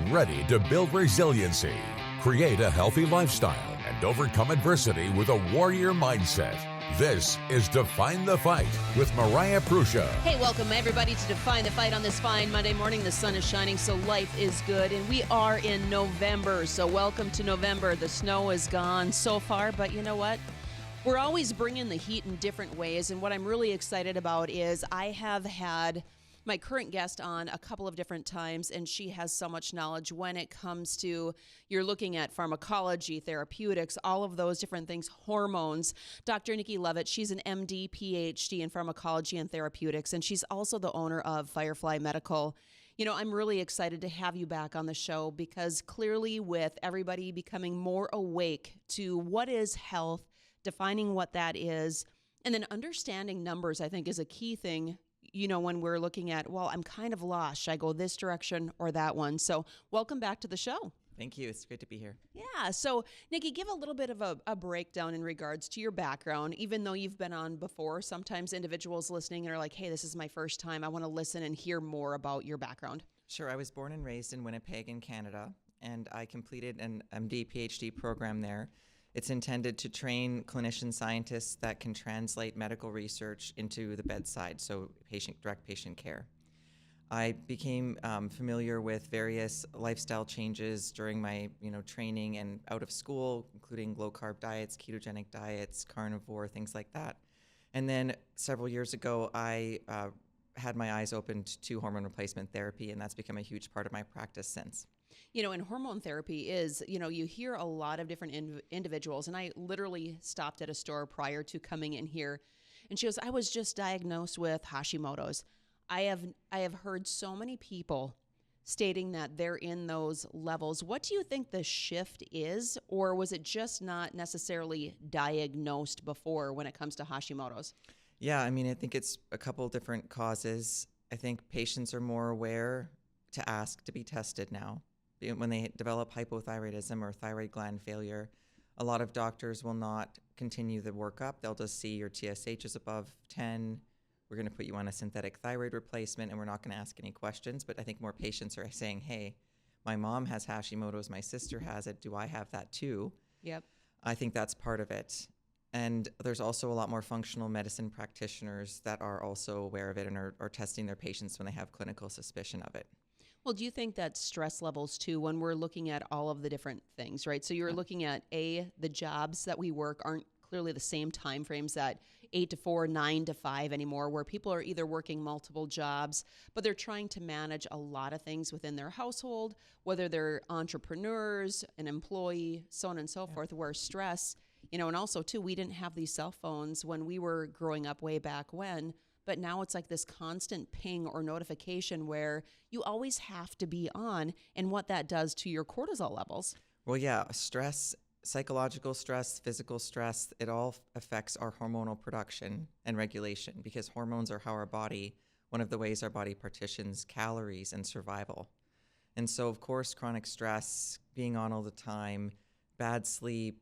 ready to build resiliency, create a healthy lifestyle, and overcome adversity with a warrior mindset. This is Define the Fight with Mariah Prussia. Hey, welcome everybody to Define the Fight on this fine Monday morning. The sun is shining, so life is good, and we are in November, so welcome to November. The snow is gone so far, but you know what? We're always bringing the heat in different ways, and what I'm really excited about is I have had my current guest on a couple of different times, and she has so much knowledge when it comes to, you're looking at pharmacology, therapeutics, all of those different things, hormones. Dr. Nickie Lovat, she's an MD, PhD in pharmacology and therapeutics, and she's also the owner of Firefly Medical. You know, I'm really excited to have you back on the show because clearly with everybody becoming more awake to what is health, defining what that is, and then understanding numbers, I think is a key thing, you know, when we're looking at, well, I'm kind of lost. Should I go this direction or that one? So welcome back to the show. Thank you. It's great to be here. Yeah. So, Nickie, give a little bit of a breakdown in regards to your background, even though you've been on before. Sometimes individuals listening are like, hey, this is my first time. I want to listen and hear more about your background. Sure. I was born and raised in Winnipeg in Canada, and I completed an MD, PhD program there. It's intended to train clinician scientists that can translate medical research into the bedside, so direct patient care. I became familiar with various lifestyle changes during my training and out of school, including low-carb diets, ketogenic diets, carnivore, things like that. And then several years ago, I had my eyes opened to hormone replacement therapy, and that's become a huge part of my practice since. You know, and hormone therapy is, you hear a lot of different individuals, and I literally stopped at a store prior to coming in here, and she goes, I was just diagnosed with Hashimoto's. I have heard so many people stating that they're in those levels. What do you think the shift is, or was it just not necessarily diagnosed before when it comes to Hashimoto's? Yeah, I mean, I think it's a couple different causes. I think patients are more aware to ask to be tested now. When they develop hypothyroidism or thyroid gland failure, a lot of doctors will not continue the workup. They'll just see your TSH is above 10. We're going to put you on a synthetic thyroid replacement, and we're not going to ask any questions. But I think more patients are saying, hey, my mom has Hashimoto's, my sister has it. Do I have that too? Yep. I think that's part of it. And there's also a lot more functional medicine practitioners that are also aware of it and are testing their patients when they have clinical suspicion of it. Well, do you think that stress levels too, when we're looking at all of the different things, right? So you're looking at the jobs that we work aren't clearly the same time frames that 8 to 4, 9 to 5 anymore, where people are either working multiple jobs, but they're trying to manage a lot of things within their household, whether they're entrepreneurs, an employee, so on and so forth, where stress, and also too, we didn't have these cell phones when we were growing up way back when. But now it's like this constant ping or notification where you always have to be on, and what that does to your cortisol levels. Well, yeah, stress, psychological stress, physical stress, it all affects our hormonal production and regulation, because hormones are how one of the ways our body partitions calories and survival. And so, of course, chronic stress, being on all the time, bad sleep,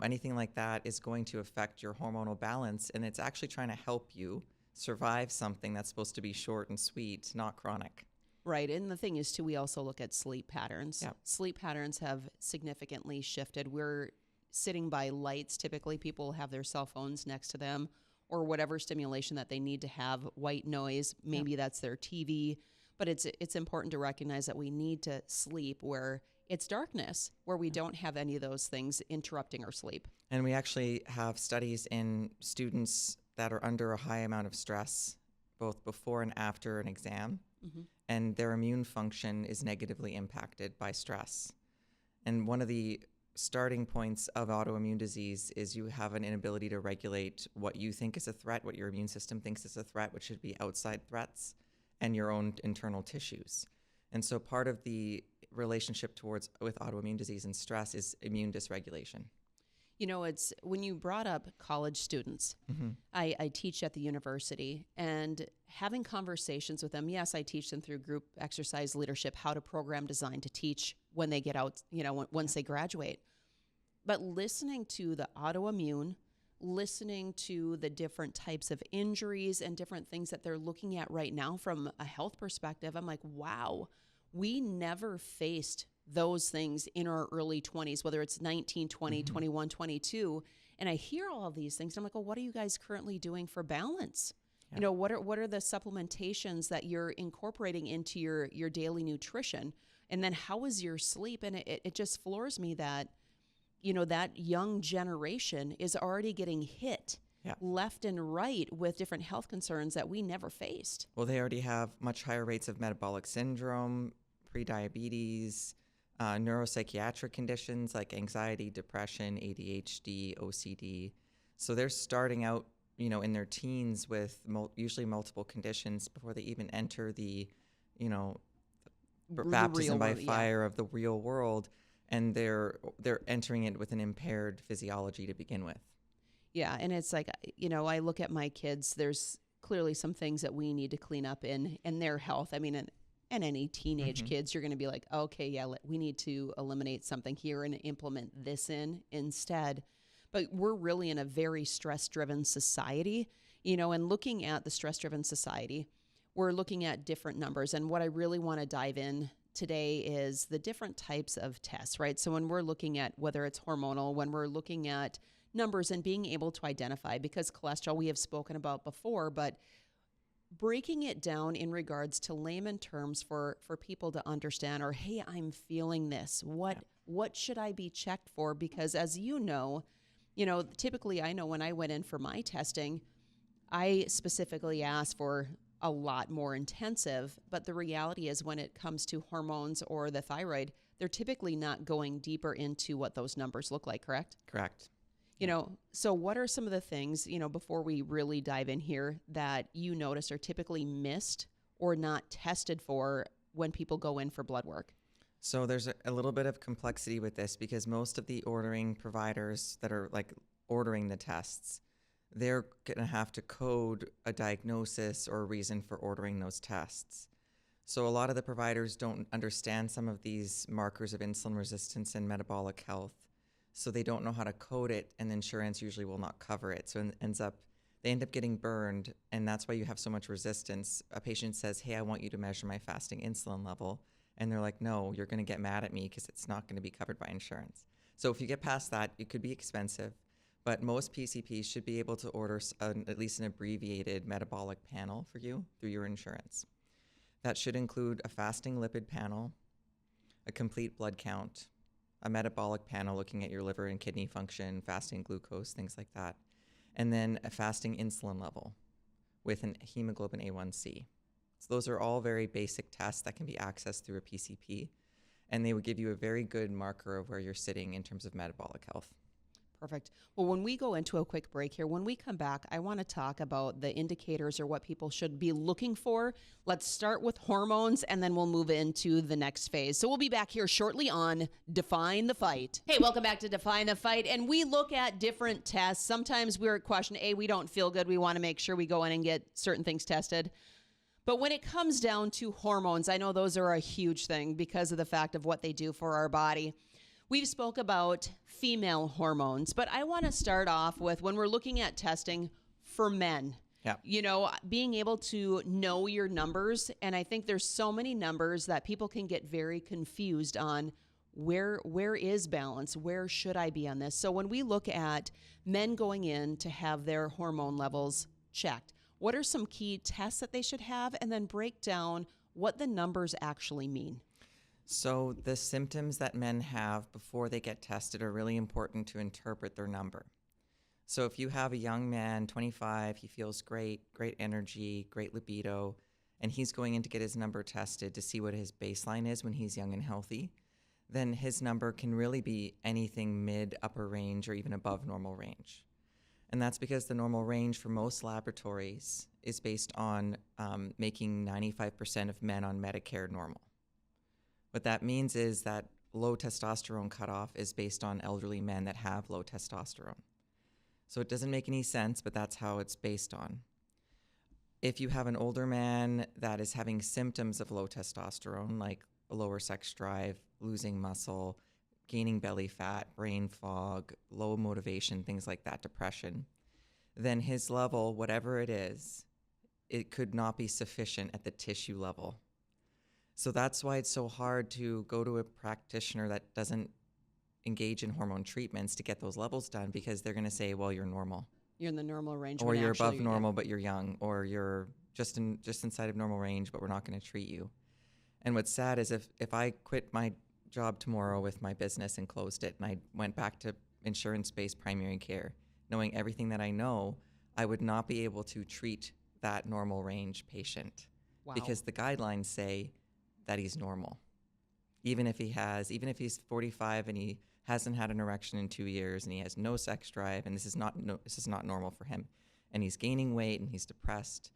anything like that is going to affect your hormonal balance, and it's actually trying to help you survive something that's supposed to be short and sweet, not chronic. Right. And the thing is, too, we also look at sleep patterns. Yep. Sleep patterns have significantly shifted. We're sitting by lights. Typically, people have their cell phones next to them or whatever stimulation that they need to have, white noise. Maybe that's their TV. But it's important to recognize that we need to sleep where it's darkness, where we don't have any of those things interrupting our sleep. And we actually have studies in students that are under a high amount of stress, both before and after an exam, and their immune function is negatively impacted by stress. And one of the starting points of autoimmune disease is you have an inability to regulate what you think is a threat, what your immune system thinks is a threat, which should be outside threats, and your own internal tissues. And so part of the relationship with autoimmune disease and stress is immune dysregulation. It's when you brought up college students, I teach at the university, and having conversations with them. Yes, I teach them through group exercise leadership, how to program design to teach when they get out, once they graduate. But listening to the autoimmune, listening to the different types of injuries and different things that they're looking at right now from a health perspective, I'm like, wow, we never faced those things in our early 20s, whether it's 19, 20, 21, 22. And I hear all of these things. I'm like, well, what are you guys currently doing for balance? Yeah. You know, what are the supplementations that you're incorporating into your daily nutrition? And then how is your sleep? And it just floors me that, you know, that young generation is already getting hit left and right with different health concerns that we never faced. Well, they already have much higher rates of metabolic syndrome, prediabetes, neuropsychiatric conditions like anxiety, depression, ADHD, OCD. So they're starting out, you know, in their teens with usually multiple conditions before they even enter the, you know, baptism by fire of the real world. And they're entering it with an impaired physiology to begin with. Yeah, and it's like, you know, I look at my kids, there's clearly some things that we need to clean up in their health. I mean, and any teenage kids, you're going to be like, okay, yeah, we need to eliminate something here and implement this in instead. But we're really in a very stress-driven society, you know, and looking at the stress-driven society, we're looking at different numbers. And what I really want to dive in today is the different types of tests, right? So when we're looking at whether it's hormonal, when we're looking at numbers and being able to identify, because cholesterol we have spoken about before, but breaking it down in regards to layman terms for people to understand, or, hey, I'm feeling this. What should I be checked for? Because as you know, typically I know when I went in for my testing, I specifically asked for a lot more intensive, but the reality is when it comes to hormones or the thyroid, they're typically not going deeper into what those numbers look like, correct? Correct. You know, so what are some of the things, you know, before we really dive in here that you notice are typically missed or not tested for when people go in for blood work? So there's a little bit of complexity with this because most of the ordering providers that are like ordering the tests, they're going to have to code a diagnosis or a reason for ordering those tests. So a lot of the providers don't understand some of these markers of insulin resistance and metabolic health. So they don't know how to code it, and insurance usually will not cover it. So they end up getting burned, and that's why you have so much resistance. A patient says, hey, I want you to measure my fasting insulin level. And they're like, no, you're going to get mad at me because it's not going to be covered by insurance. So if you get past that, it could be expensive. But most PCPs should be able to order at least an abbreviated metabolic panel for you through your insurance. That should include a fasting lipid panel, a complete blood count, a metabolic panel looking at your liver and kidney function, fasting glucose, things like that, and then a fasting insulin level with an hemoglobin A1C. So those are all very basic tests that can be accessed through a PCP, and they would give you a very good marker of where you're sitting in terms of metabolic health. Perfect. Well, when we go into a quick break here, when we come back, I want to talk about the indicators or what people should be looking for. Let's start with hormones, and then we'll move into the next phase. So we'll be back here shortly on Define the Fight. Hey, welcome back to Define the Fight. And we look at different tests. Sometimes we're at question A, we don't feel good. We want to make sure we go in and get certain things tested. But when it comes down to hormones, I know those are a huge thing because of the fact of what they do for our body. We've spoke about female hormones, but I want to start off with when we're looking at testing for men. Yeah. You know, being able to know your numbers, and I think there's so many numbers that people can get very confused on where is balance? Where should I be on this? So when we look at men going in to have their hormone levels checked, what are some key tests that they should have, and then break down what the numbers actually mean? So the symptoms that men have before they get tested are really important to interpret their number. So if you have a young man, 25, he feels great energy, great libido, and he's going in to get his number tested to see what his baseline is when he's young and healthy, then his number can really be anything mid-upper range or even above normal range. And that's because the normal range for most laboratories is based on making 95% of men on Medicare normal. What that means is that low testosterone cutoff is based on elderly men that have low testosterone. So it doesn't make any sense, but that's how it's based on. If you have an older man that is having symptoms of low testosterone, like a lower sex drive, losing muscle, gaining belly fat, brain fog, low motivation, things like that, depression, then his level, whatever it is, it could not be sufficient at the tissue level. So that's why it's so hard to go to a practitioner that doesn't engage in hormone treatments to get those levels done, because they're going to say, well, you're normal. You're in the normal range. Or when you're actually above normal, but you're young. Or you're just inside of normal range, but we're not going to treat you. And what's sad is if I quit my job tomorrow with my business and closed it, and I went back to insurance-based primary care, knowing everything that I know, I would not be able to treat that normal range patient. Wow. Because the guidelines say that he's normal. Even if he's 45 and he hasn't had an erection in 2 years and he has no sex drive, and this is not normal for him, and he's gaining weight and he's depressed,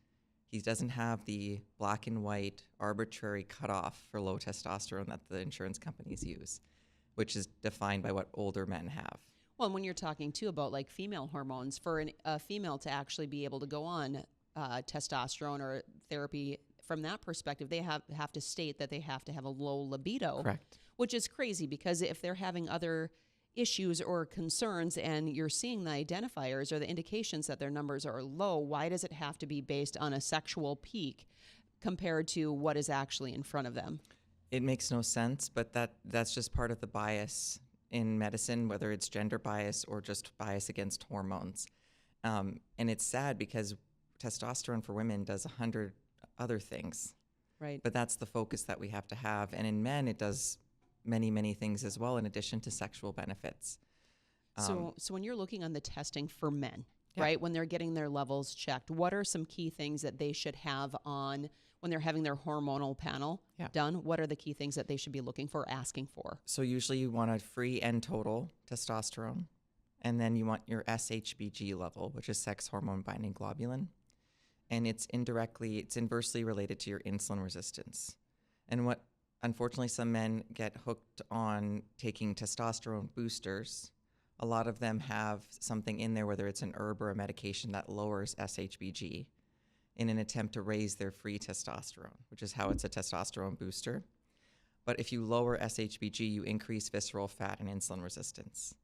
he doesn't have the black and white arbitrary cutoff for low testosterone that the insurance companies use, which is defined by what older men have. Well, and when you're talking too about like female hormones, for a female to actually be able to go on testosterone or therapy, from that perspective, they have to state that they have to have a low libido. Correct. Which is crazy, because if they're having other issues or concerns and you're seeing the identifiers or the indications that their numbers are low, why does it have to be based on a sexual peak compared to what is actually in front of them? It makes no sense, but that's just part of the bias in medicine, whether it's gender bias or just bias against hormones. And it's sad because testosterone for women does 100 other things. Right. But that's the focus that we have to have. And in men, it does many, many things as well, in addition to sexual benefits. So when you're looking on the testing for men, Yeah. right, when they're getting their levels checked, what are some key things that they should have on when they're having their hormonal panel Yeah. done? What are the key things that they should be looking for, asking for? So usually you want a free and total testosterone, and then you want your SHBG level, which is sex hormone binding globulin. And it's inversely related to your insulin resistance. And what, unfortunately, some men get hooked on taking testosterone boosters. A lot of them have something in there, whether it's an herb or a medication, that lowers SHBG in an attempt to raise their free testosterone, which is how it's a testosterone booster. But if you lower SHBG, you increase visceral fat and insulin resistance.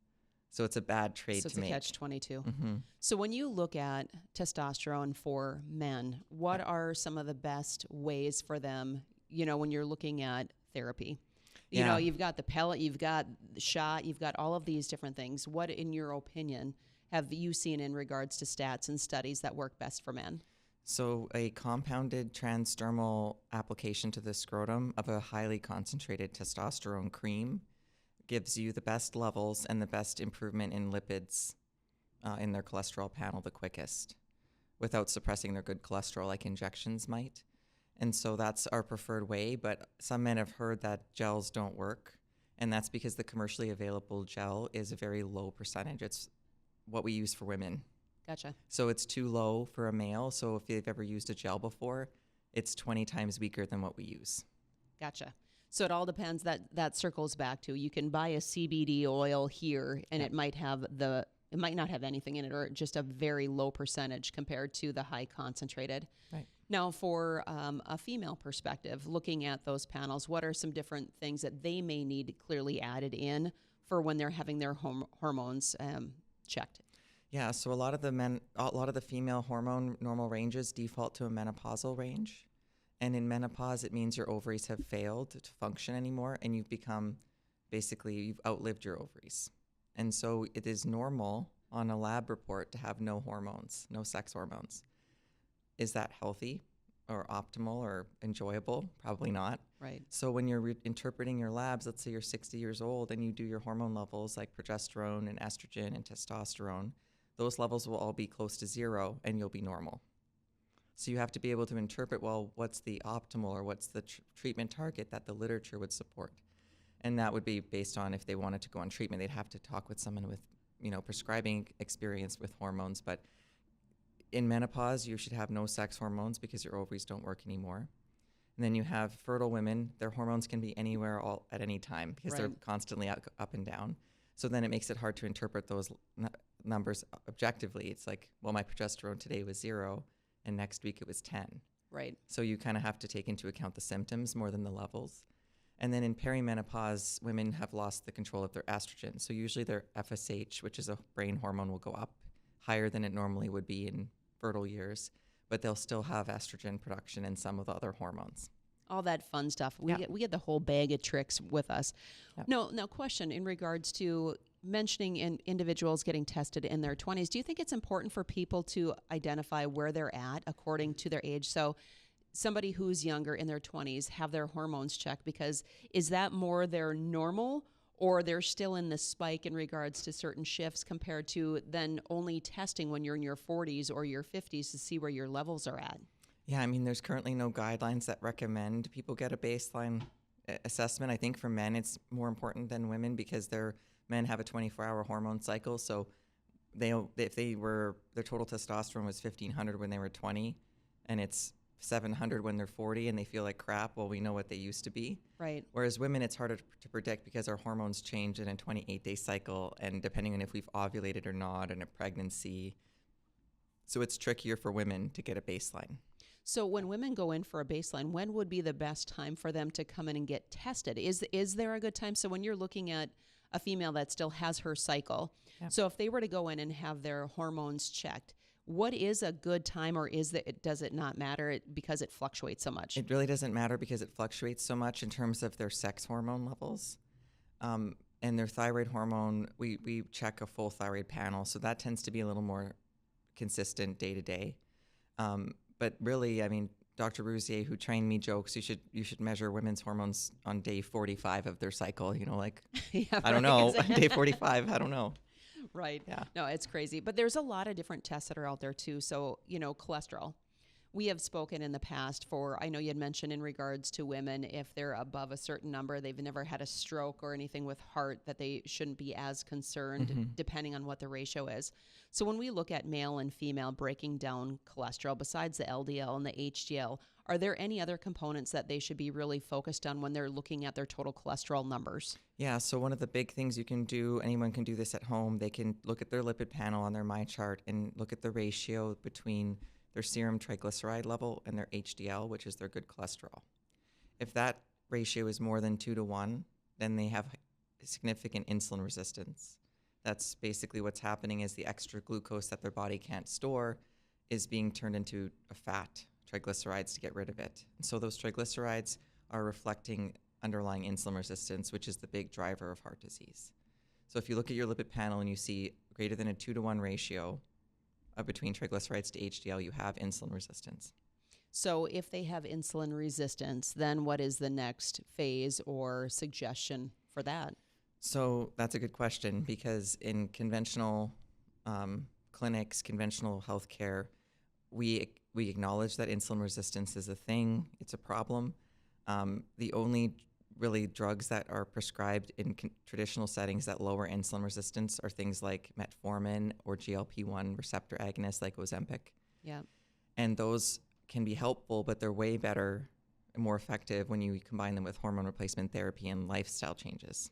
So it's a bad trade So it's to a make. catch-22. Mm-hmm. So when you look at testosterone for men, what are some of the best ways for them, when you're looking at therapy? Yeah. You've got the pellet, you've got the shot, you've got all of these different things. What, in your opinion, have you seen in regards to stats and studies that work best for men? So a compounded transdermal application to the scrotum of a highly concentrated testosterone cream gives you the best levels and the best improvement in lipids in their cholesterol panel the quickest, without suppressing their good cholesterol like injections might. And so that's our preferred way, but some men have heard that gels don't work, and that's because the commercially available gel is a very low percentage. It's what we use for women. Gotcha. So it's too low for a male. So if you've ever used a gel before, it's 20 times weaker than what we use. Gotcha. So it all depends. That circles back to, you can buy a CBD oil here, and it might not have anything in it, or just a very low percentage compared to the high concentrated. Right. Now, for a female perspective, looking at those panels, what are some different things that they may need clearly added in for when they're having their hormones checked? Yeah, so a lot of the female hormone normal ranges default to a menopausal range. And in menopause, it means your ovaries have failed to function anymore, and you've outlived your ovaries. And so it is normal on a lab report to have no hormones, no sex hormones. Is that healthy or optimal or enjoyable? Probably not. Right. So when you're interpreting your labs, let's say you're 60 years old and you do your hormone levels like progesterone and estrogen and testosterone, those levels will all be close to zero and you'll be normal. So you have to be able to interpret, well, what's the optimal or what's the treatment target that the literature would support? And that would be based on if they wanted to go on treatment, they'd have to talk with someone with, prescribing experience with hormones. But in menopause, you should have no sex hormones because your ovaries don't work anymore. And then you have fertile women. Their hormones can be anywhere all at any time because they're constantly up and down. So then it makes it hard to interpret those numbers objectively. It's like, well, my progesterone today was 0 and next week it was 10. Right. So you kind of have to take into account the symptoms more than the levels. And then in perimenopause, women have lost the control of their estrogen. So usually their FSH, which is a brain hormone, will go up higher than it normally would be in fertile years, but they'll still have estrogen production and some of the other hormones. all that fun stuff. We Yeah. get the whole bag of tricks with us. Yeah. No, question in regards to mentioning individuals getting tested in their 20s. Do you think it's important for people to identify where they're at according to their age? So somebody who's younger in their 20s have their hormones checked, because is that more their normal, or they're still in the spike in regards to certain shifts compared to then only testing when you're in your 40s or your 50s to see where your levels are at? Yeah, I mean, there's currently no guidelines that recommend people get a baseline assessment. I think for men, it's more important than women because men have a 24-hour hormone cycle. So if their total testosterone was 1,500 when they were 20, and it's 700 when they're 40 and they feel like crap, well, we know what they used to be. Right. Whereas women, it's harder to predict because our hormones change in a 28-day cycle, and depending on if we've ovulated or not in a pregnancy. So it's trickier for women to get a baseline. So when women go in for a baseline, when would be the best time for them to come in and get tested? Is there a good time? So when you're looking at a female that still has her cycle, so if they were to go in and have their hormones checked, what is a good time, or does it not matter because it fluctuates so much? It really doesn't matter because it fluctuates so much in terms of their sex hormone levels. And their thyroid hormone, we check a full thyroid panel, so that tends to be a little more consistent day to day. But really, I mean, Dr. Rousier, who trained me, jokes you should measure women's hormones on day 45 of their cycle. Yeah, I don't know, day 45, I don't know. Right. Yeah. No, it's crazy. But there's a lot of different tests that are out there too. So, cholesterol. We have spoken in the past I know you had mentioned in regards to women, if they're above a certain number, they've never had a stroke or anything with heart, that they shouldn't be as concerned depending on what the ratio is. So when we look at male and female breaking down cholesterol, besides the LDL and the HDL, are there any other components that they should be really focused on when they're looking at their total cholesterol numbers? Yeah, so one of the big things you can do, anyone can do this at home, they can look at their lipid panel on their MyChart and look at the ratio between their serum triglyceride level and their HDL, which is their good cholesterol. If that ratio is more than 2-to-1, then they have significant insulin resistance. That's basically what's happening is the extra glucose that their body can't store is being turned into a fat, triglycerides, to get rid of it. And so those triglycerides are reflecting underlying insulin resistance, which is the big driver of heart disease. So if you look at your lipid panel and you see greater than a 2-to-1 ratio between triglycerides to HDL, you have insulin resistance. So if they have insulin resistance, then what is the next phase or suggestion for that? So that's a good question, because in conventional clinics, conventional healthcare, we acknowledge that insulin resistance is a thing. It's a problem. The only really drugs that are prescribed in traditional settings that lower insulin resistance are things like metformin or GLP-1 receptor agonists like Ozempic. Yeah. And those can be helpful, but they're way better and more effective when you combine them with hormone replacement therapy and lifestyle changes.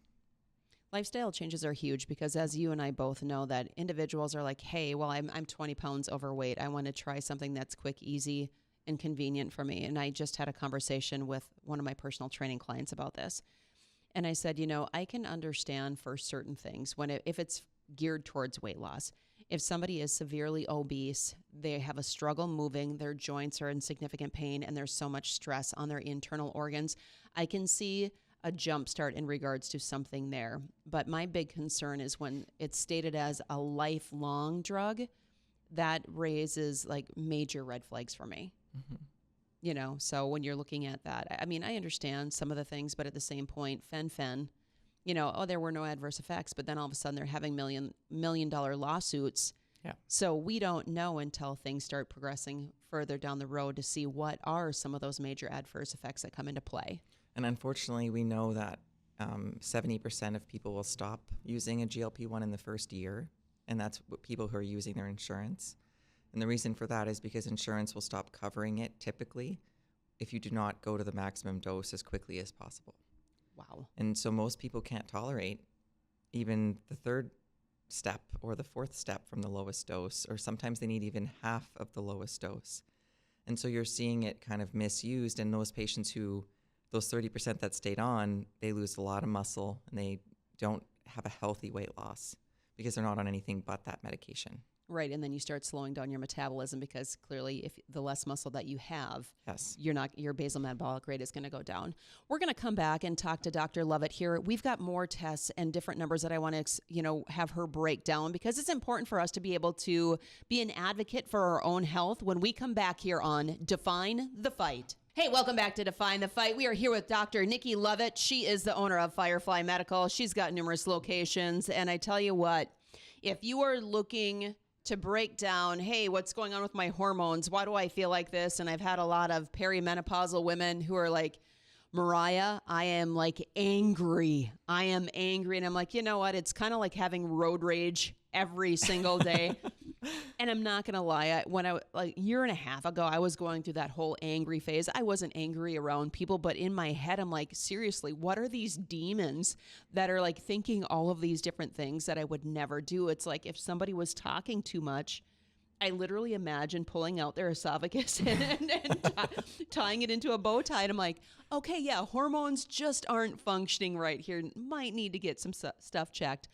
Lifestyle changes are huge because, as you and I both know, that individuals are like, hey, well, I'm 20 pounds overweight. I want to try something that's quick, easy, and convenient for me. And I just had a conversation with one of my personal training clients about this. And I said, I can understand for certain things if it's geared towards weight loss. If somebody is severely obese, they have a struggle moving, their joints are in significant pain, and there's so much stress on their internal organs, I can see a jump start in regards to something there. But my big concern is when it's stated as a lifelong drug, that raises like major red flags for me. So when you're looking at that, I mean, I understand some of the things, but at the same point, fen, there were no adverse effects, but then all of a sudden they're having million dollar lawsuits. Yeah. So we don't know until things start progressing further down the road to see what are some of those major adverse effects that come into play. And unfortunately, we know that 70% of people will stop using a GLP-1 in the first year, and that's what people who are using their insurance. And the reason for that is because insurance will stop covering it typically if you do not go to the maximum dose as quickly as possible. Wow. And so most people can't tolerate even the third step or the fourth step from the lowest dose, or sometimes they need even half of the lowest dose. And so you're seeing it kind of misused, and those patients those 30% that stayed on, they lose a lot of muscle and they don't have a healthy weight loss because they're not on anything but that medication. Right, and then you start slowing down your metabolism because clearly if the less muscle that you have, Yes. your basal metabolic rate is going to go down. We're going to come back and talk to Dr. Lovat here. We've got more tests and different numbers that I want to, have her break down because it's important for us to be able to be an advocate for our own health when we come back here on Define the Fight. Hey, welcome back to Define the Fight. We are here with Dr. Nickie Lovat. She is the owner of Firefly Medical. She's got numerous locations, and I tell you what, if you are looking to break down, hey, what's going on with my hormones? Why do I feel like this? And I've had a lot of perimenopausal women who are like, Mariah, I am like angry. I am angry. And I'm like, you know what? It's kind of like having road rage every single day. And I'm not going to lie. When like a year and a half ago, I was going through that whole angry phase. I wasn't angry around people, but in my head, I'm like, seriously, what are these demons that are like thinking all of these different things that I would never do? It's like if somebody was talking too much, I literally imagine pulling out their esophagus and tying it into a bow tie. And I'm like, okay, yeah, hormones just aren't functioning right here. Might need to get some stuff checked.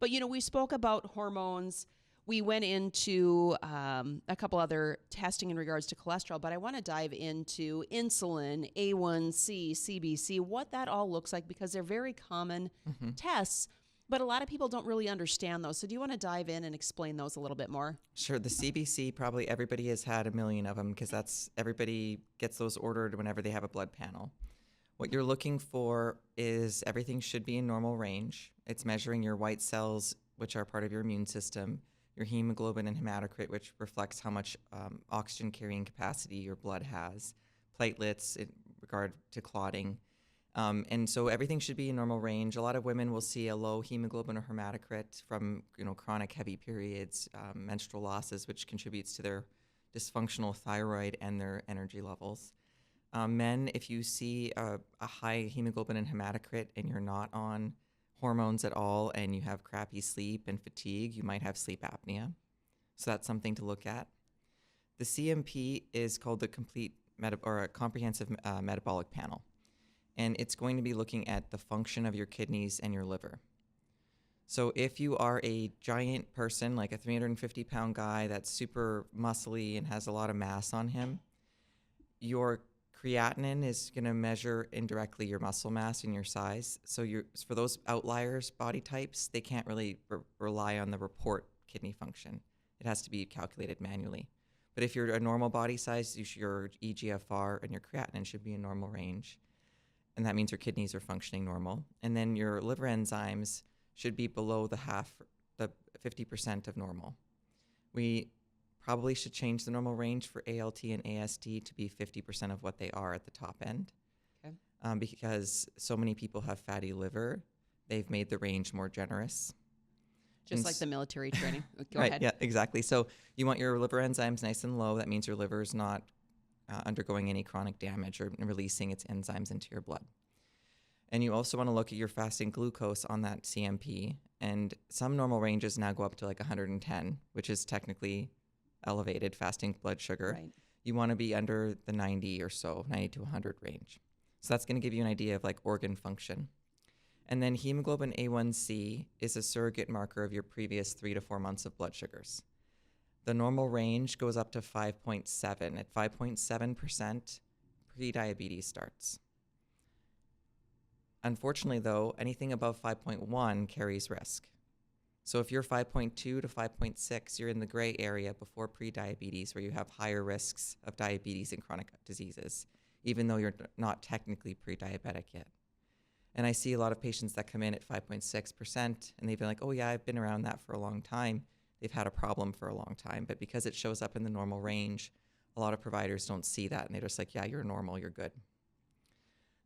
But, we spoke about hormones. We went into a couple other testing in regards to cholesterol, but I want to dive into insulin, A1C, CBC, what that all looks like, because they're very common tests, but a lot of people don't really understand those. So do you want to dive in and explain those a little bit more? Sure. The CBC, probably everybody has had a million of them because everybody gets those ordered whenever they have a blood panel. What you're looking for is everything should be in normal range. It's measuring your white cells, which are part of your immune system, your hemoglobin and hematocrit, which reflects how much oxygen carrying capacity your blood has, platelets in regard to clotting. And so everything should be in normal range. A lot of women will see a low hemoglobin or hematocrit from chronic heavy periods, menstrual losses, which contributes to their dysfunctional thyroid and their energy levels. Men, if you see a high hemoglobin and hematocrit and you're not on hormones at all and you have crappy sleep and fatigue, you might have sleep apnea. So that's something to look at. The CMP is called the comprehensive metabolic panel. And it's going to be looking at the function of your kidneys and your liver. So if you are a giant person, like a 350-pound guy that's super muscly and has a lot of mass on him, your creatinine is going to measure indirectly your muscle mass and your size. So for those outliers, body types, they can't really rely on the report kidney function. It has to be calculated manually. But if you're a normal body size, your EGFR and your creatinine should be in normal range. And that means your kidneys are functioning normal. And then your liver enzymes should be below the 50% of normal. We probably should change the normal range for ALT and AST to be 50% of what they are at the top end. Okay. Because so many people have fatty liver, they've made the range more generous. Just like the military training. Go right, ahead. Yeah, exactly. So you want your liver enzymes nice and low. That means your liver is not undergoing any chronic damage or releasing its enzymes into your blood. And you also want to look at your fasting glucose on that CMP. And some normal ranges now go up to like 110, which is technically elevated fasting blood sugar. Right. You want to be under the 90 or so, 90 to 100 range. So that's going to give you an idea of like organ function. And then hemoglobin A1C is a surrogate marker of your previous 3 to 4 months of blood sugars. The normal range goes up to 5.7. At 5.7%, prediabetes starts. Unfortunately, though, anything above 5.1 carries risk. So if you're 5.2 to 5.6, you're in the gray area before prediabetes, where you have higher risks of diabetes and chronic diseases, even though you're not technically pre-diabetic yet. And I see a lot of patients that come in at 5.6%, and they've been like, oh yeah, I've been around that for a long time. They've had a problem for a long time, but because it shows up in the normal range, a lot of providers don't see that, and they're just like, yeah, you're normal, you're good.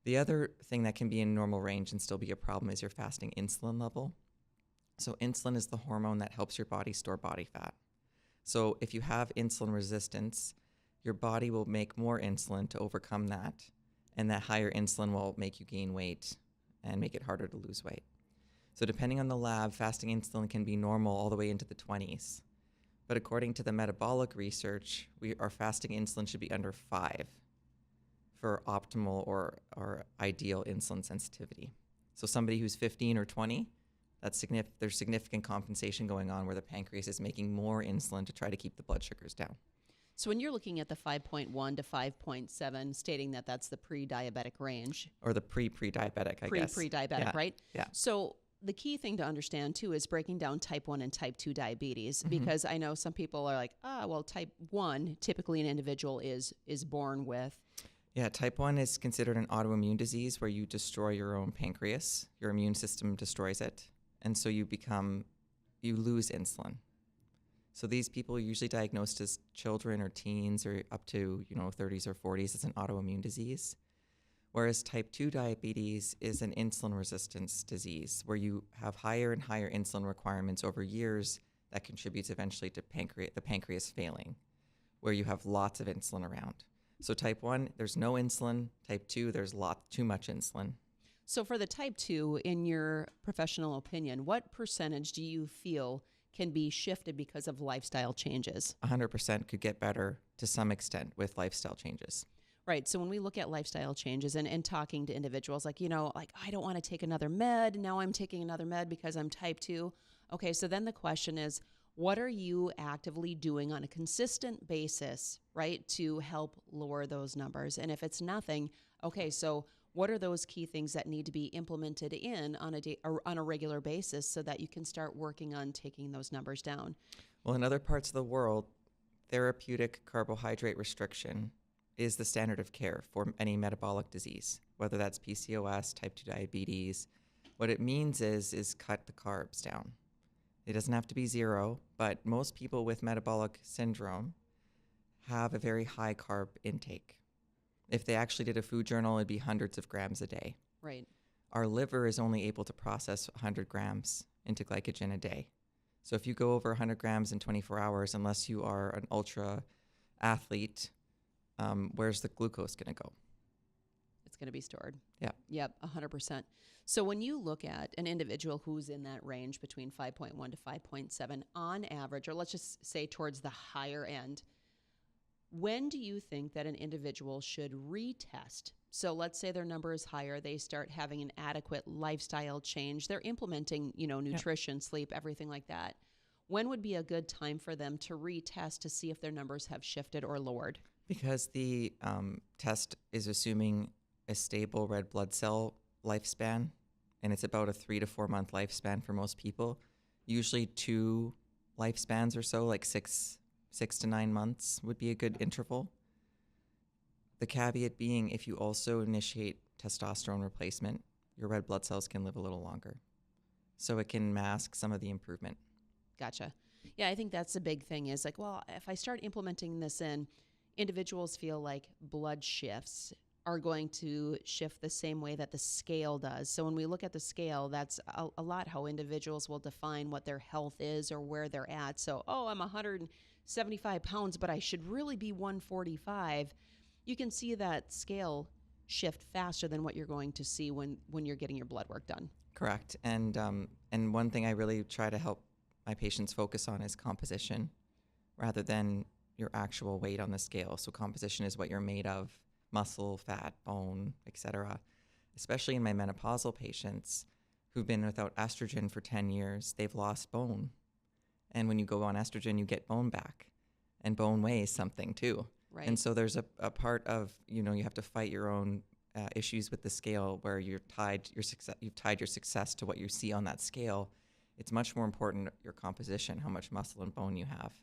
The other thing that can be in normal range and still be a problem is your fasting insulin level. So insulin is the hormone that helps your body store body fat. So if you have insulin resistance, your body will make more insulin to overcome that, and that higher insulin will make you gain weight and make it harder to lose weight. So depending on the lab, fasting insulin can be normal all the way into the 20s. But according to the metabolic research, our fasting insulin should be under 5 for optimal or ideal insulin sensitivity. So somebody who's 15 or 20 There's significant compensation going on where the pancreas is making more insulin to try to keep the blood sugars down. So when you're looking at the 5.1 to 5.7, stating that that's the pre-diabetic range. Or the pre-diabetic, I guess. Pre-diabetic, Yeah. right? Yeah. So the key thing to understand, too, is breaking down type 1 and type 2 diabetes, because I know some people are like, well, type 1, typically an individual is born with. Yeah, type 1 is considered an autoimmune disease where you destroy your own pancreas. Your immune system destroys it. And so you lose insulin. So these people are usually diagnosed as children or teens or up to 30s or 40s as an autoimmune disease. Whereas type 2 diabetes is an insulin resistance disease where you have higher and higher insulin requirements over years that contributes eventually to the pancreas failing, where you have lots of insulin around. So type 1, there's no insulin. Type 2, there's too much insulin. So for the type 2, in your professional opinion, what percentage do you feel can be shifted because of lifestyle changes? 100% could get better to some extent with lifestyle changes. Right. So when we look at lifestyle changes and talking to individuals like, I don't want to take another med. Now I'm taking another med because I'm type 2. Okay. So then the question is, what are you actively doing on a consistent basis, right, to help lower those numbers? And if it's nothing, okay, so what are those key things that need to be implemented on a regular basis so that you can start working on taking those numbers down? Well, in other parts of the world, therapeutic carbohydrate restriction is the standard of care for any metabolic disease, whether that's PCOS, type 2 diabetes. What it means is cut the carbs down. It doesn't have to be zero, but most people with metabolic syndrome have a very high carb intake. If they actually did a food journal, it'd be hundreds of grams a day. Right. Our liver is only able to process 100 grams into glycogen a day. So if you go over 100 grams in 24 hours, unless you are an ultra athlete, where's the glucose going to go? It's going to be stored. Yeah. Yep, 100%. So when you look at an individual who's in that range between 5.1 to 5.7 on average, or let's just say towards the higher end, when do you think that an individual should retest? So let's say their number is higher, they start having an adequate lifestyle change, they're implementing, nutrition, sleep, everything like that. When would be a good time for them to retest to see if their numbers have shifted or lowered? Because the test is assuming a stable red blood cell lifespan, and it's about a 3 to 4 month lifespan for most people. Usually 2 lifespans or so, like 6 to 9 months would be a good interval. The caveat being, if you also initiate testosterone replacement, your red blood cells can live a little longer. So it can mask some of the improvement. Gotcha. Yeah, I think that's the big thing is like, well, if I start implementing this in, individuals feel like blood shifts are going to shift the same way that the scale does. So when we look at the scale, that's a lot how individuals will define what their health is or where they're at. So, I'm 175 pounds, but I should really be 145. You can see that scale shift faster than what you're going to see when you're getting your blood work done. Correct. And one thing I really try to help my patients focus on is composition rather than your actual weight on the scale. So composition is what you're made of: muscle, fat, bone, etc. Especially in my menopausal patients who've been without estrogen for 10 years, they've lost bone. And when you go on estrogen, you get bone back. And bone weighs something too. Right. And so there's a part of, you have to fight your own issues with the scale where you've tied your success to what you see on that scale. It's much more important, your composition, how much muscle and bone you have,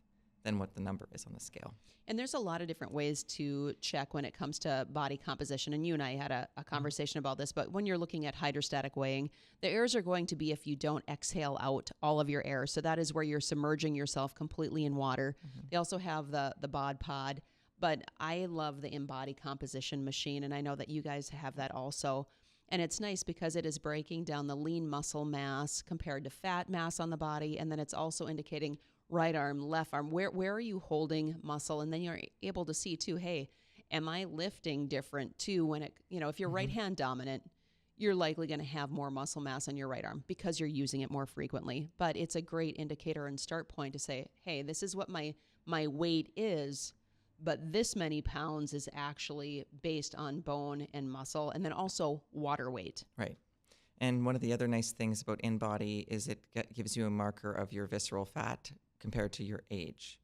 than what the number is on the scale. And there's a lot of different ways to check when it comes to body composition. And you and I had a conversation about this, but when you're looking at hydrostatic weighing, the errors are going to be if you don't exhale out all of your air. So that is where you're submerging yourself completely in water. Mm-hmm. They also have the bod pod, but I love the InBody composition machine. And I know that you guys have that also. And it's nice because it is breaking down the lean muscle mass compared to fat mass on the body. And then it's also indicating right arm, left arm, where are you holding muscle? And then you're able to see too, hey, am I lifting different too? When it, if you're right hand dominant, you're likely going to have more muscle mass on your right arm because you're using it more frequently. But it's a great indicator and start point to say, hey, this is what my weight is, but this many pounds is actually based on bone and muscle, and then also water weight. Right. And one of the other nice things about InBody is it gives you a marker of your visceral fat compared to your age.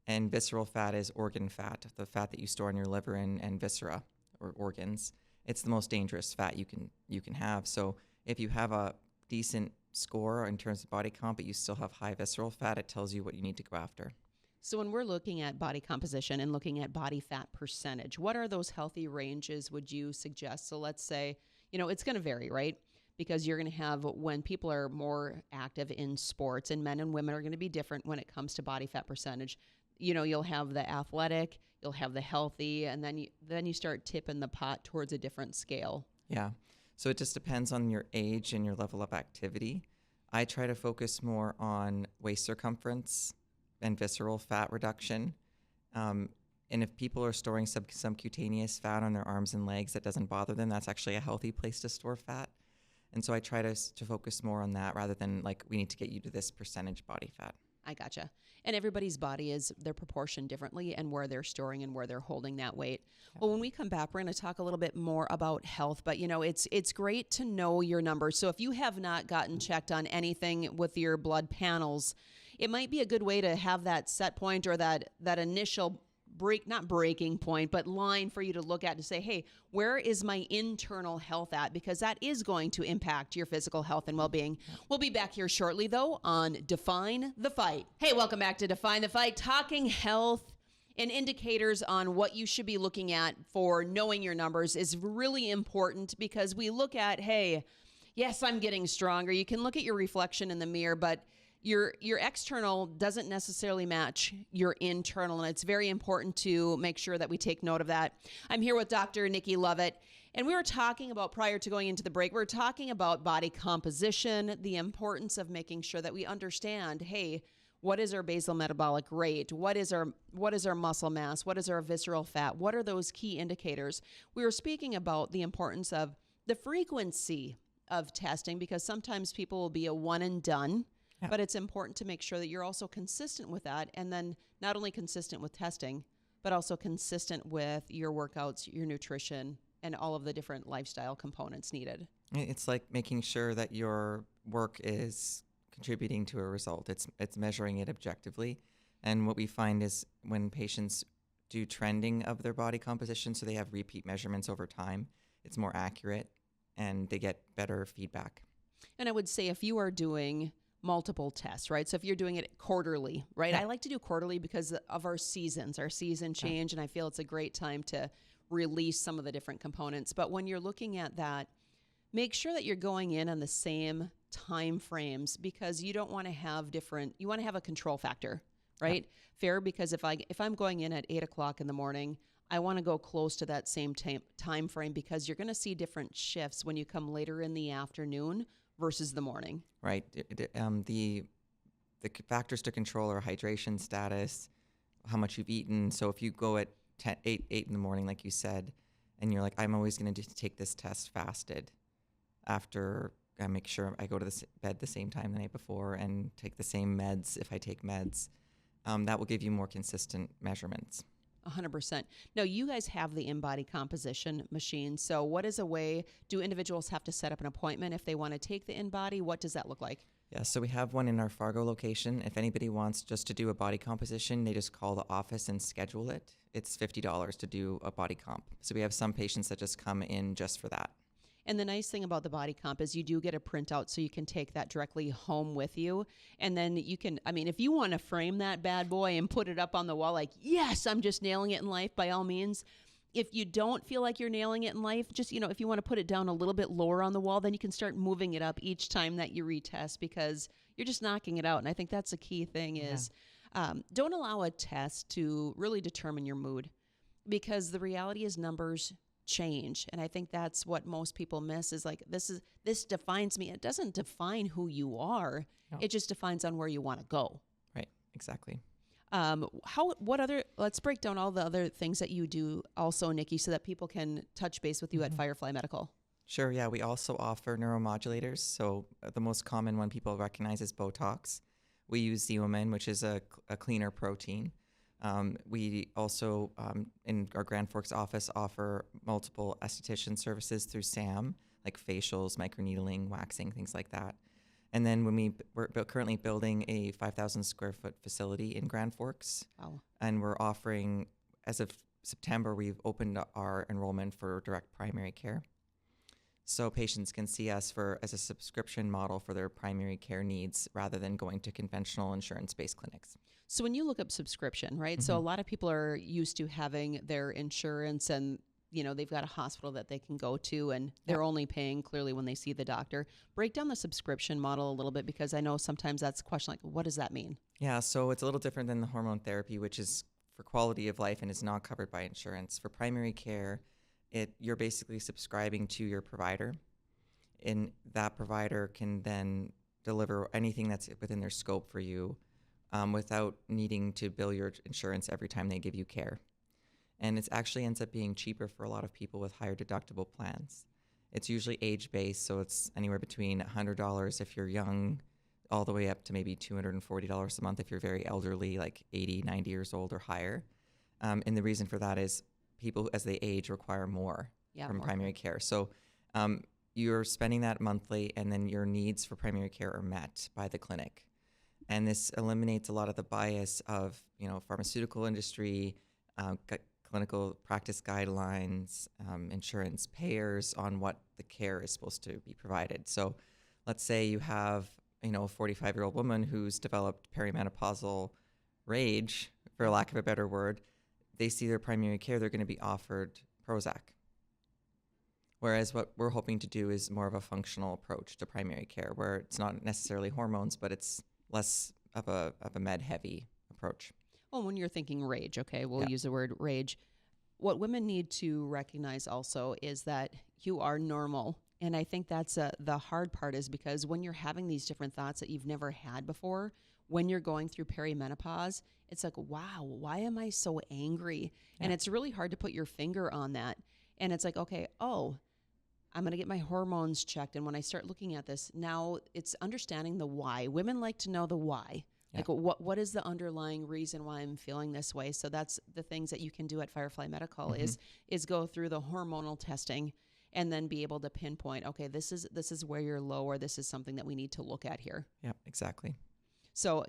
And visceral fat is organ fat, the fat that you store in your liver and viscera or organs. It's the most dangerous fat you can have. So if you have a decent score in terms of body comp, but you still have high visceral fat, it tells you what you need to go after. So when we're looking at body composition and looking at body fat percentage, what are those healthy ranges would you suggest? So let's say, it's going to vary, right? Because you're going to have, when people are more active in sports, and men and women are going to be different when it comes to body fat percentage. You'll have the athletic, you'll have the healthy, and then you start tipping the pot towards a different scale. Yeah. So it just depends on your age and your level of activity. I try to focus more on waist circumference and visceral fat reduction. And if people are storing subcutaneous fat on their arms and legs that doesn't bother them, that's actually a healthy place to store fat. And so I try to focus more on that rather than like, we need to get you to this percentage body fat. I gotcha. And everybody's body they're proportioned differently and where they're storing and where they're holding that weight. Yeah. Well, when we come back, we're going to talk a little bit more about health, but it's great to know your numbers. So if you have not gotten checked on anything with your blood panels, it might be a good way to have that set point or that initial not breaking point, but line for you to look at to say, hey, where is my internal health at? Because that is going to impact your physical health and well-being. We'll be back here shortly, though, on Define the Fight. Hey, welcome back to Define the Fight, talking health and indicators on what you should be looking at for knowing your numbers is really important because we look at, hey, yes, I'm getting stronger. You can look at your reflection in the mirror, but your external doesn't necessarily match your internal, and it's very important to make sure that we take note of that. I'm here with Dr. Nickie Lovat, and we were talking about, prior to going into the break, we were talking about body composition, the importance of making sure that we understand, hey, what is our basal metabolic rate? What is our muscle mass? What is our visceral fat? What are those key indicators? We were speaking about the importance of the frequency of testing because sometimes people will be a one and done. Yeah. But it's important to make sure that you're also consistent with that. And then not only consistent with testing, but also consistent with your workouts, your nutrition, and all of the different lifestyle components needed. It's like making sure that your work is contributing to a result. It's measuring it objectively. And what we find is when patients do trending of their body composition, so they have repeat measurements over time, it's more accurate and they get better feedback. And I would say if you are doing multiple tests, right? So if you're doing it quarterly, right? Yeah. I like to do quarterly because of our seasons, our season change, and I feel it's a great time to release some of the different components. But when you're looking at that, make sure that you're going in on the same time frames because you don't want to have you want to have a control factor, right? Yeah. Fair, because if I'm going in at 8:00 in the morning, I want to go close to that same time frame because you're going to see different shifts when you come later in the afternoon versus the morning. Right. The factors to control are hydration status, how much you've eaten. So if you go at 8 in the morning, like you said, and you're like, I'm always going to take this test fasted after I make sure I go to bed the same time the night before and take the same meds if I take meds, that will give you more consistent measurements. 100%. Now, you guys have the InBody composition machine. So what is a way, do individuals have to set up an appointment if they want to take the InBody? What does that look like? Yeah, so we have one in our Fargo location. If anybody wants just to do a body composition, they just call the office and schedule it. It's $50 to do a body comp. So we have some patients that just come in just for that. And the nice thing about the body comp is you do get a printout so you can take that directly home with you. And then you can, if you want to frame that bad boy and put it up on the wall like, yes, I'm just nailing it in life, by all means. If you don't feel like you're nailing it in life, just, if you want to put it down a little bit lower on the wall, then you can start moving it up each time that you retest because you're just knocking it out. And I think that's a key thing is don't allow a test to really determine your mood because the reality is numbers change. And I think that's what most people miss is like, this defines me. It doesn't define who you are. No. It just defines on where you want to go. Right. Exactly. Let's break down all the other things that you do also, Nickie, so that people can touch base with you at Firefly Medical. Sure. Yeah. We also offer neuromodulators. So the most common one people recognize is Botox. We use Xeomin, which is a cleaner protein. We also, in our Grand Forks office, offer multiple esthetician services through SAM, like facials, microneedling, waxing, things like that. And then when we're currently building a 5,000 square foot facility in Grand Forks. Wow. And we're offering, as of September, we've opened our enrollment for direct primary care. So patients can see us as a subscription model for their primary care needs rather than going to conventional insurance-based clinics. So when you look up subscription, right? So a lot of people are used to having their insurance and, they've got a hospital that they can go to and they're only paying clearly when they see the doctor. Break down the subscription model a little bit, because I know sometimes that's a question like, what does that mean? Yeah, so it's a little different than the hormone therapy, which is for quality of life and is not covered by insurance. For primary care, you're basically subscribing to your provider, and that provider can then deliver anything that's within their scope for you without needing to bill your insurance every time they give you care. And it actually ends up being cheaper for a lot of people with higher deductible plans. It's usually age-based, so it's anywhere between $100 if you're young, all the way up to maybe $240 a month if you're very elderly, like 80, 90 years old or higher. And the reason for that is people, as they age, require more from primary care. So you're spending that monthly, and then your needs for primary care are met by the clinic. And this eliminates a lot of the bias of, pharmaceutical industry, clinical practice guidelines, insurance payers on what the care is supposed to be provided. So let's say you have, a 45-year-old woman who's developed perimenopausal rage, for lack of a better word. They see their primary care, they're going to be offered Prozac. Whereas what we're hoping to do is more of a functional approach to primary care, where it's not necessarily hormones, but it's less of a med-heavy approach. Well, when you're thinking rage, okay, we'll use the word rage. What women need to recognize also is that you are normal. And I think that's the hard part, is because when you're having these different thoughts that you've never had before, when you're going through perimenopause, it's like, wow, why am I so angry? And it's really hard to put your finger on that. And it's like, okay, I'm going to get my hormones checked. And when I start looking at this, now it's understanding the why. Women like to know the why. Yeah. Like, what is the underlying reason why I'm feeling this way? So that's the things that you can do at Firefly Medical is go through the hormonal testing and then be able to pinpoint, okay, this is where you're low, or this is something that we need to look at here. Yeah, exactly. So,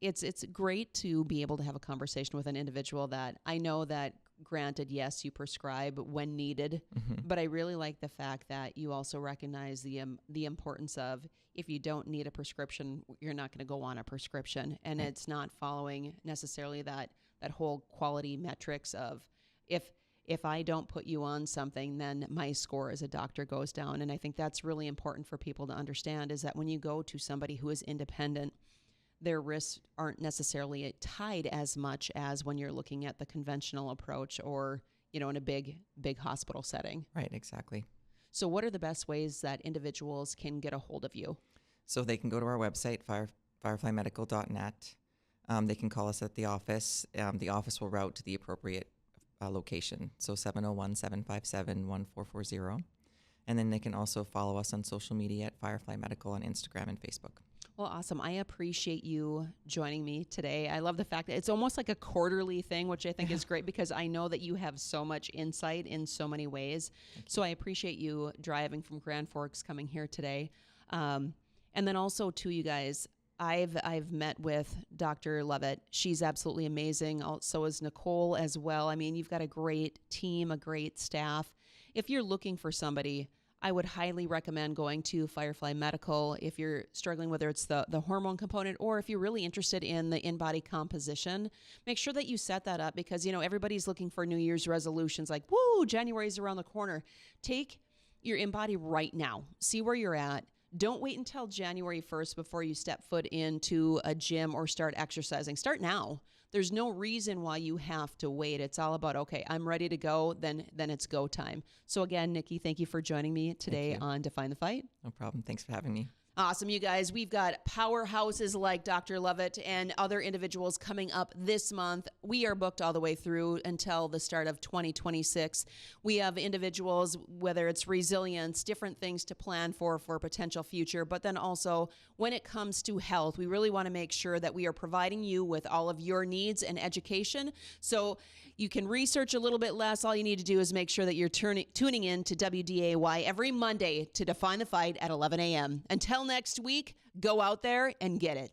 it's great to be able to have a conversation with an individual that I know that, granted, yes, you prescribe when needed, but I really like the fact that you also recognize the importance of, if you don't need a prescription, you're not going to go on a prescription. And it's not following necessarily that whole quality metrics of, if I don't put you on something, then my score as a doctor goes down. And I think that's really important for people to understand, is that when you go to somebody who is independent, their risks aren't necessarily tied as much as when you're looking at the conventional approach, or, in a big hospital setting. Right, exactly. So what are the best ways that individuals can get a hold of you? So they can go to our website, fireflymedical.net. They can call us at the office. The office will route to the appropriate location. So 701-757-1440. And then they can also follow us on social media at Firefly Medical on Instagram and Facebook. Well, awesome. I appreciate you joining me today. I love the fact that it's almost like a quarterly thing, which I think is great, because I know that you have so much insight in so many ways. So I appreciate you driving from Grand Forks, coming here today. And then also, to you guys, I've met with Dr. Lovat. She's absolutely amazing. So is Nicole as well. I mean, you've got a great team, a great staff. If you're looking for somebody, I would highly recommend going to Firefly Medical if you're struggling, whether it's the hormone component, or if you're really interested in the in-body composition. Make sure that you set that up, because, everybody's looking for New Year's resolutions, like, woo, January's around the corner. Take your in-body right now. See where you're at. Don't wait until January 1st before you step foot into a gym or start exercising. Start now. There's no reason why you have to wait. It's all about, okay, I'm ready to go, then it's go time. So again, Nickie, thank you for joining me today on Define the Fight. No problem. Thanks for having me. Awesome, you guys. We've got powerhouses like Dr. Lovat and other individuals coming up this month. We are booked all the way through until the start of 2026. We have individuals, whether it's resilience, different things to plan for potential future, but then also when it comes to health, we really want to make sure that we are providing you with all of your needs and education. So you can research a little bit less. All you need to do is make sure that you're tuning in to WDAY every Monday to Define the Fight at 11 a.m. Until next week, go out there and get it.